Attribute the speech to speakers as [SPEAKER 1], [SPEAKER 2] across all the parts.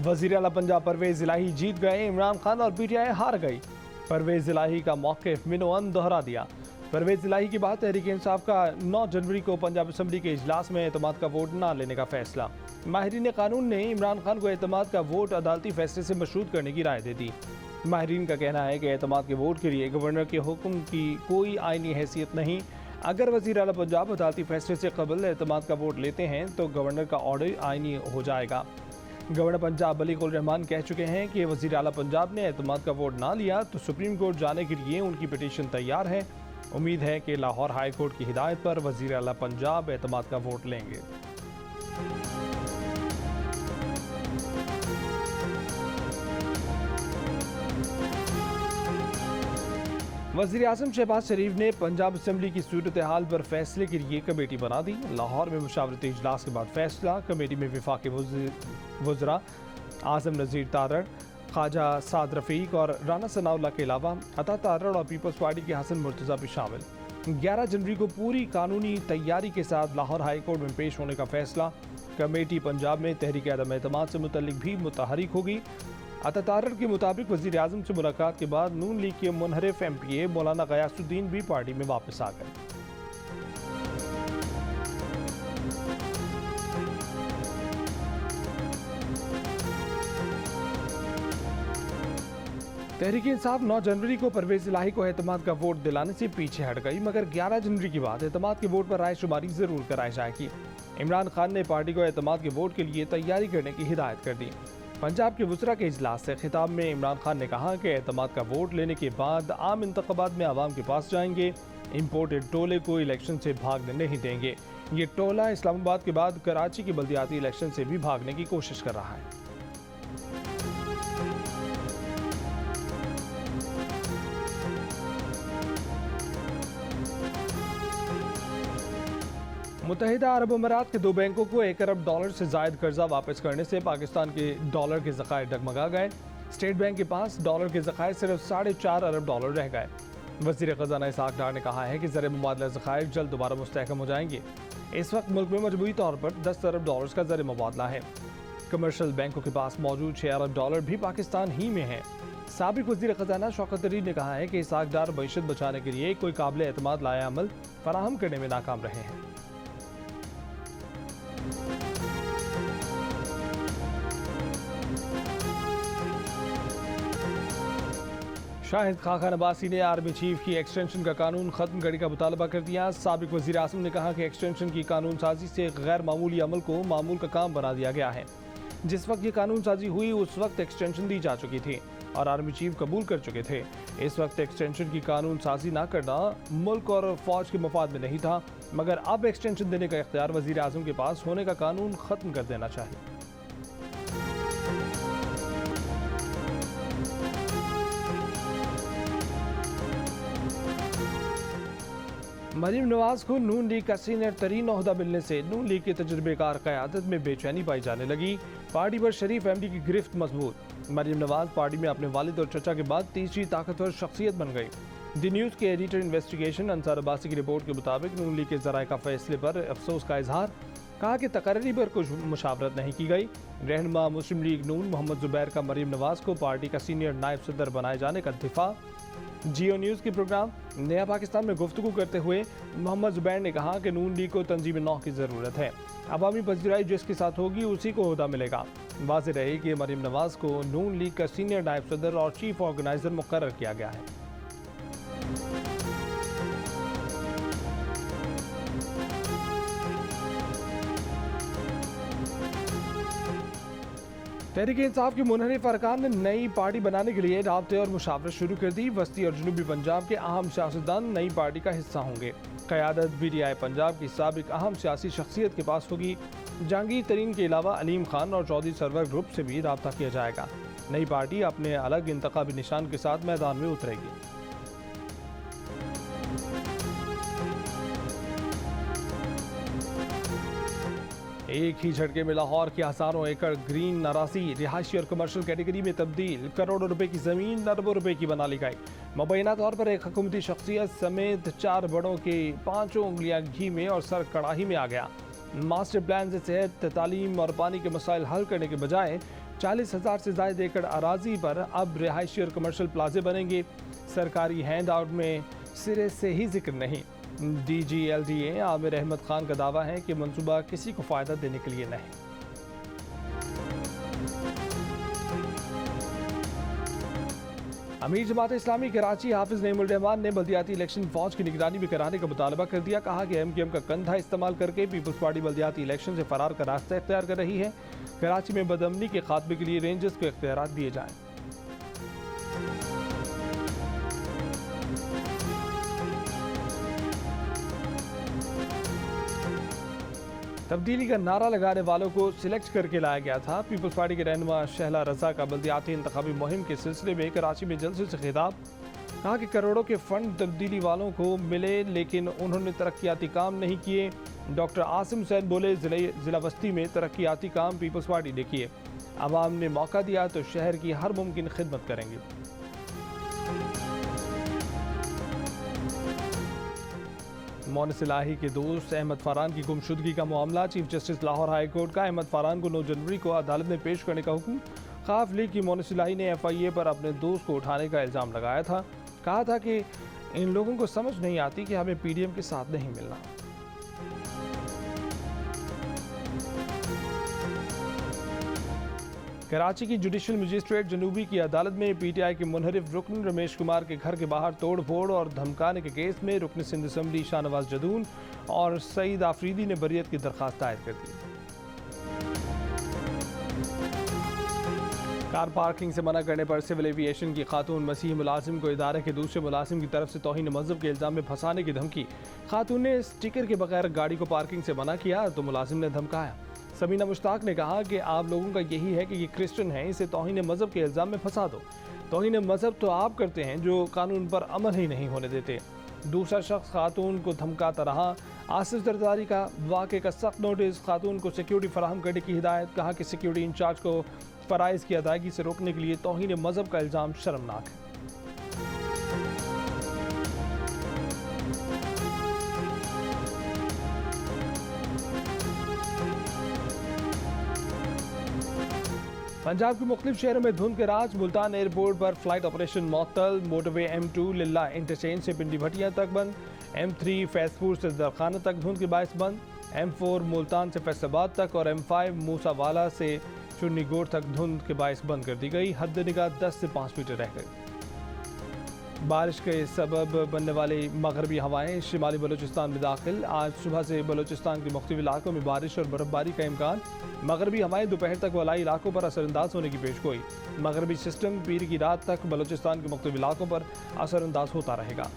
[SPEAKER 1] वज़ीर आला पंजाब परवेज़ इलाही जीत गए, इमरान खान और पीटीआई हार गई। परवेज़ इलाही का मौक़िफ़ मिनोअन दोहरा दिया। परवेज़ इलाही की बात, तहरीक इंसाफ का 9 जनवरी को पंजाब असम्बली के इजलास में एतमाद का वोट न लेने का फैसला। माहिरीन कानून ने इमरान खान को एतमाद का वोट अदालती फैसले से मशरूत करने की राय दे दी। माहिरीन का कहना है कि एतमाद के वोट के लिए गवर्नर के हुक्म की कोई आईनी हैसियत नहीं। अगर वज़ीर आला पंजाब अदालती फैसले से कबल एतमाद का वोट लेते हैं तो गवर्नर का ऑर्डर आईनी हो जाएगा। गवर्नर पंजाब मलिक उर रहमान कह चुके हैं कि वज़ीर आला पंजाब ने एतमाद का वोट ना लिया तो सुप्रीम कोर्ट जाने के लिए उनकी पिटीशन तैयार है। उम्मीद है कि लाहौर हाई कोर्ट की हिदायत पर वज़ीर आला पंजाब एतमाद का वोट लेंगे। वज़ीर आज़म शहबाज शरीफ ने पंजाब असम्बली की सूरत हाल पर फैसले के लिए कमेटी बना दी। लाहौर में मुशावरती इजलास के बाद फैसला। कमेटी में वफाकी वज़रा आज़म नज़ीर तारड़, ख्वाजा साद रफ़ीक और राना सनाउल्लाह के अलावा अता तारड़ और पीपल्स पार्टी के हसन मुर्तज़ा भी शामिल। 11 जनवरी को पूरी कानूनी तैयारी के साथ लाहौर हाई कोर्ट में पेश होने का फैसला। कमेटी पंजाब में तहरीक अदम एतमाद से मुतल्लिक भी मुतहरिक होगी। अता तारड़ के मुताबिक वज़ीर आज़म से मुलाकात के बाद नून लीग के मुनहरिफ MPA मौलाना गयासुद्दीन भी पार्टी में वापस आ गए। तहरीक इंसाफ 9 जनवरी को परवेज़ इलाही को एतमाद का वोट दिलाने से पीछे हट गई, मगर 11 जनवरी के बाद एतमाद के वोट पर राय शुमारी जरूर कराई जाएगी। इमरान खान ने पार्टी को एतमाद के वोट के लिए तैयारी करने की हिदायत कर दी। पंजाब के वुज़रा के इजलास से खिताब में इमरान खान ने कहा कि एतमाद का वोट लेने के बाद आम इंतखाबात में आवाम के पास जाएंगे। इम्पोर्टेड टोले को इलेक्शन से भागने नहीं देंगे। ये टोला इस्लामाबाद के बाद कराची के बल्दियाती इलेक्शन से भी भागने की कोशिश कर रहा है। मुत्तहिदा अरब अमीरात के 2 बैंकों को $1 अरब से जायद कर्जा वापस करने से पाकिस्तान के डॉलर के ज़खायर डगमगा गए। स्टेट बैंक के पास डॉलर के ज़खायर सिर्फ $4.5 अरब रह गए। वज़ीर ख़ज़ाना इसहाक़ डार ने कहा है कि ज़र मुबादला ज़खायर जल्द दोबारा मुस्तहकम हो जाएंगे। इस वक्त मुल्क में मजमूई तौर पर $10 अरब का ज़र मुबादला है। कमर्शल बैंकों के पास मौजूद $6 अरब भी पाकिस्तान ही में है। साबिक़ वज़ीर ख़ज़ाना शौकत तरीन ने कहा है कि इसहाक़ डार मईशत बचाने के लिए कोई काबिल एतमाद लाया अमल फराहम करने में नाकाम रहे हैं। शाहिद खान अब्बासी ने आर्मी चीफ की एक्सटेंशन का कानून ख़त्म करने का मुतालबा कर दिया। साबिक़ वज़ीर आज़म ने कहा कि एक्सटेंशन की कानून साजी से गैर मामूली अमल को मामूल का काम बना दिया गया है। जिस वक्त ये कानून साजी हुई उस वक्त एक्सटेंशन दी जा चुकी थी और आर्मी चीफ कबूल कर चुके थे। इस वक्त एक्सटेंशन की कानून साजी ना करना मुल्क और फौज के मफाद में नहीं था, मगर अब एक्सटेंशन देने का इख्तियार वज़ीर आज़म के पास होने का कानून ख़त्म कर देना चाहिए। मरीम नवाज को नून लीग का सीनियर तरीन ओहदा मिलने से नून लीग की तजुर्बेकार क़यादत में बेचैनी पाई जाने लगी। पार्टी पर शरीफ MD की गिरफ्त मजबूत। मरीम नवाज पार्टी में अपने वालिद और चचा के बाद तीसरी ताकतवर शख्सियत बन गई। दी न्यूज़ के एडिटर इन्वेस्टिगेशन अंसार अब्बासी की रिपोर्ट के मुताबिक नून लीग के ज़राए का फैसले पर अफसोस का इजहार। कहा कि तकर्री पर कुछ मुशावरत नहीं की गई। रहनुमा मुस्लिम लीग नून मोहम्मद जुबैर का मरीम नवाज को पार्टी का सीनियर नायब सदर बनाए जाने का दिफा। जियो न्यूज़ के प्रोग्राम नया पाकिस्तान में गुफ्तगू करते हुए मोहम्मद जुबैर ने कहा कि नून लीग को तंजीम नौ की ज़रूरत है। अवामी पज़ीराई जिसके साथ होगी उसी को ओहदा मिलेगा। वाज़ेह रहे कि मरीम नवाज को नून लीग का सीनियर नायब सदर और चीफ ऑर्गेनाइज़र मुकर्रर किया गया है। तहरीक इंसाफ के मुनहरिफ अरकान ने नई पार्टी बनाने के लिए राब्ते और मुशावरत शुरू कर दी। वस्ती और जनूबी पंजाब के अहम सियासतदान नई पार्टी का हिस्सा होंगे। क़यादत PTI पंजाब की साबिक़ अहम सियासी शख्सियत के पास होगी। जहांगीर तरीन के अलावा अलीम खान और चौधरी सरवर ग्रुप से भी राब्ता किया जाएगा। नई पार्टी अपने अलग इंतखाबी निशान के साथ मैदान में उतरेगी। एक ही झटके में लाहौर की हज़ारों एकड़ ग्रीन नाराजी रिहायशी और कमर्शियल कैटेगरी में तब्दील। करोड़ों रुपए की ज़मीन अरबों रुपए की बना ली गई। मुबैना तौर पर एक हुकूमती शख्सियत समेत 4 बड़ों के 5 उंगलियां घी में और सर कड़ाही में आ गया। मास्टर प्लान से सेहत, तालीम और पानी के मसाइल हल करने के बजाय 40,000 से ज़ायद एकड़ अराजी पर अब रिहायशी और कमर्शियल प्लाजे बनेंगे। सरकारी हैंड आउट में सिरे से ही जिक्र नहीं। DGLDA आमिर अहमद खान का दावा है कि मंसूबा किसी को फ़ायदा देने के लिए नहीं। अमीर जमात इस्लामी कराची हाफिज नईमुर रहमान ने बल्दियाती इलेक्शन फौज की निगरानी में कराने का मुतालबा कर दिया। कहा कि MKM का कंधा इस्तेमाल करके पीपल्स पार्टी बल्दियाती इलेक्शन से फरार का रास्ता इख्तियार कर रही है। कराची में बदअमनी के खात्मे के लिए रेंजर्स को इख्तियारात दिए जाएं। तब्दीली का नारा लगाने वालों को सिलेक्ट करके लाया गया था। पीपल्स पार्टी के रहनुमा शहला रजा का बल्दियाती इंतखाबी मुहिम के सिलसिले में कराची में जलसे से खिताब। कहा कि करोड़ों के फंड तब्दीली वालों को मिले लेकिन उन्होंने तरक्याती काम नहीं किए। डॉक्टर आसिम हुसैन बोले, जिला बस्ती में तरक्याती काम पीपल्स पार्टी ने किए। आवाम ने मौका दिया तो शहर की हर मुमकिन खिदमत करेंगे। मोनिस इलाही के दोस्त अहमद फरहान की गुमशुदगी का मामला। Chief justice Lahore high court का अहमद फरहान को 9 जनवरी को अदालत में पेश करने का हुक्म। खाफ लीग की मोनिस इलाही ने FIA पर अपने दोस्त को उठाने का इल्ज़ाम लगाया था। कहा था कि इन लोगों को समझ नहीं आती कि हमें PDM के साथ नहीं मिलना। कराची की जुडिशल मजिस्ट्रेट जनूबी की अदालत में PTI के मुनहरिफ रुकन रमेश कुमार के घर के बाहर तोड़ फोड़ और धमकाने के केस में रुकन सिंध असम्बली शाहनवाज जदून और सईद आफरीदी ने बरियत की दरख्वास्त दायर कर दी। कार पार्किंग से मना करने पर सिविल एविएशन की खातून मसीह मुलाजिम को इदारे के दूसरे मुलाजिम की तरफ से तौहीन मजहब के इल्ज़ाम में फंसाने की धमकी। खातून ने स्टिकर के बगैर गाड़ी को पार्किंग से मना किया तो मुलाजिम ने धमकाया। सबीना मुश्ताक ने कहा कि आप लोगों का यही है कि ये क्रिश्चियन है, इसे तौहीन मजहब के इल्ज़ाम में फंसा दो। तौहीन मजहब तो आप करते हैं जो कानून पर अमल ही नहीं होने देते। दूसरा शख्स खातून को धमकाता रहा। आसिफ जरदारी का वाक़े का सख्त नोटिस। खातून को सिक्योरिटी फराहम करने की हिदायत। कहा कि सिक्योरिटी इंचार्ज को फ़राइज़ की अदायगी से रोकने के लिए तौहीन मजहब का इल्ज़ाम शर्मनाक है। पंजाब के मुख्तलिफ शहरों में धुंध के राज। मुल्तान एयरपोर्ट पर फ्लाइट ऑपरेशन मअतल। मोटरवे M2 लिल्ला इंटरचेंज से पिंडी भटिया तक बंद। M3 फैसपुर से दरखाना तक धुंध के बायस बंद। M4 मुल्तान से फैसलाबाद तक और M5 मूसावाला से चुन्नीगोड़ तक धुंध के बायस बंद कर दी गई। हद निगाह 10 से 5 मीटर रह गई। बारिश के सबब बनने वाली मगरबी हवाएं शिमाली बलूचिस्तान में दाखिल। आज सुबह से बलूचिस्तान के मुख्तलिफ इलाकों में बारिश और बर्फबारी का इम्कान। मगरबी हवाएं दोपहर तक वलाई इलाकों पर असरअंदाज होने की पेशगोई। मगरबी सिस्टम पीर की रात तक बलूचिस्तान के मुख्तलिफ इलाकों पर असरअंदाज होता रहेगा।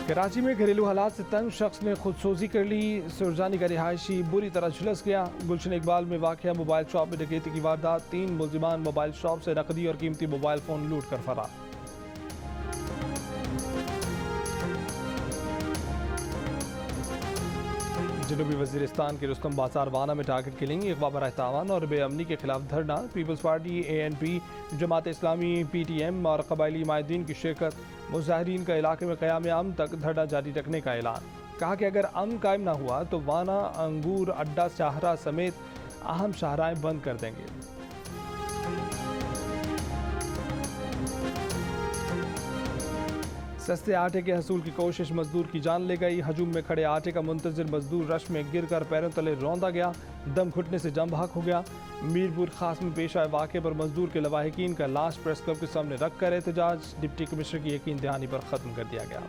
[SPEAKER 1] कराची में घरेलू हालात से तंग शख्स ने खुदसोजी कर ली। सुरजानी का रिहायशी बुरी तरह झुलस गया। गुलशन इकबाल में वाक़या मोबाइल शॉप में डकैती की वारदात। 3 मुलजिमान मोबाइल शॉप से नकदी और कीमती मोबाइल फ़ोन लूट कर फरार। जनूबी वज़ीरिस्तान के रुस्तम बाजार वाना में टारगेट किलिंग, अगवा बराह तावान और बेअमनी के खिलाफ धरना। Peoples party ANP, Jamaat Islami PTM और कबायली माहिदीन की शिरकत। मुजाहिरीन का इलाके में क़याम अमन तक धरना जारी रखने का ऐलान। कहा कि अगर अमन कायम ना हुआ तो वाना, अंगूर अड्डा, शाहरा समेत अहम शाहराएँ बंद कर देंगे। सस्ते आटे के हसूल की कोशिश मजदूर की जान ले गई। हजूम में खड़े आटे का मुंतजिर मजदूर रश में गिरकर पैरों तले रौंदा गया। दम घुटने से जम भाग हो गया। मीरपुर खास में पेश आए वाक़े पर मजदूर के लवाहिकीन का लाश प्रेस क्लब के सामने रख कर एहतजाज। डिप्टी कमिश्नर की यकीन दहानी पर ख़त्म कर दिया गया।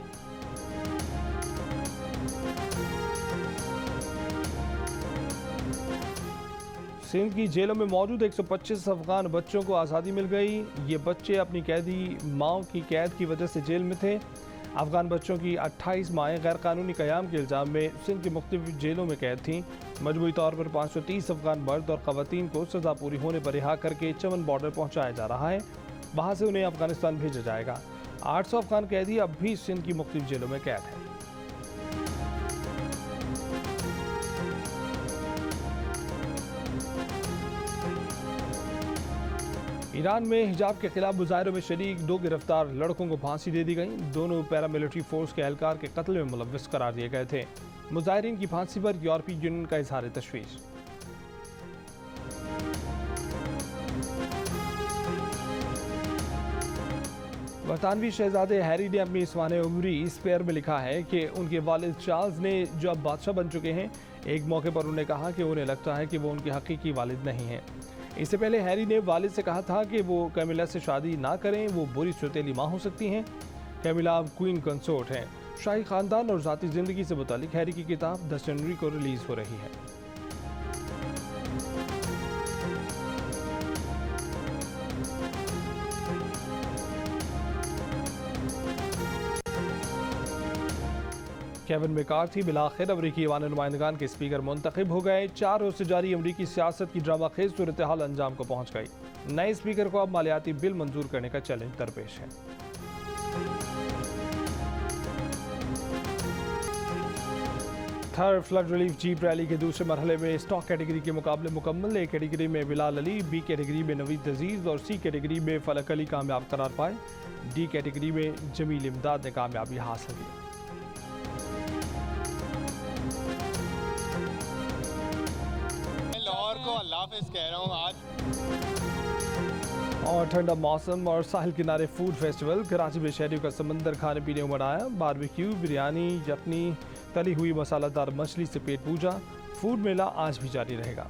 [SPEAKER 1] सिंध की जेलों में मौजूद 125 अफगान बच्चों को आज़ादी मिल गई। ये बच्चे अपनी कैदी माओ की कैद की वजह से जेल में थे। अफगान बच्चों की 28 माएँ गैरकानूनी क़याम के इल्ज़ाम में सिंध की मुख्तलिफ जेलों में कैद थीं। मजमूई तौर पर 530 अफगान मर्द और ख़वातीन को सज़ा पूरी होने पर रिहा करके चमन बॉर्डर पहुँचाया जा रहा है। वहाँ से उन्हें अफगानिस्तान भेजा जाएगा। 800 अफगान कैदी अब भी सिंध की मुख्तलिफ जेलों में कैद हैं। ईरान में हिजाब के खिलाफ मुजाहरों में शरीक 2 गिरफ्तार लड़कों को फांसी दे दी गई। दोनों पैरामिलिट्री फोर्स के एहलकार के कत्ल में मुलव्विस करार दिए गए थे। मुजाहिरीन की फांसी पर यूरोपीय यूनियन का इजहार तशवीश। बरतानवी शहजादे हैरी ने अपनी इस्वान उमरी इस पेयर में लिखा है कि उनके वालिद चार्ल्स ने जो अब बादशाह बन चुके हैं, एक मौके पर उन्होंने कहा कि उन्हें लगता है कि वो उनके हकीकी वालिद नहीं हैं। इससे पहले हैरी ने वालिद से कहा था कि वो कैमिला से शादी ना करें, वो बुरी सौतेली माँ हो सकती हैं। कैमिला अब क्वीन कंसोर्ट हैं। शाही खानदान और ज़ाती ज़िंदगी से मुतालिक हैरी की किताब 10 जनवरी को रिलीज़ हो रही है। केविन मैकार्थी बिलाखिर अमरीकी ईवान नुमाइंदगान के स्पीकर मुंतखब हो गए। 4 रोज से जारी अमरीकी सियासत की ड्रामा खेज सूरत हाल अंजाम को पहुंच गई। नए स्पीकर को अब मालियाती बिल मंजूर करने का चैलेंज दरपेश है। Third flood relief jeep rally के दूसरे मरहले में स्टॉक कैटेगरी के मुकाबले मुकम्मल। ए कैटेगरी में बिलाल अली, बी कैटेगरी में नवीद अजीज और सी कैटेगरी में फलक अली कामयाब करार पाए। डी कैटेगरी में जमील इमदाद ने कामयाबी हासिल की।
[SPEAKER 2] को अल्लाह हाफ़िज़ कह रहा हूँ आज।
[SPEAKER 1] और ठंडा मौसम और साहिल किनारे फूड फेस्टिवल कराची में शहरियों का समंदर खाने पीने को मनाया। बारबेक्यू, बिरयानी, यखनी, तली हुई मसालेदार मछली से पेट पूजा। फूड मेला आज भी जारी रहेगा।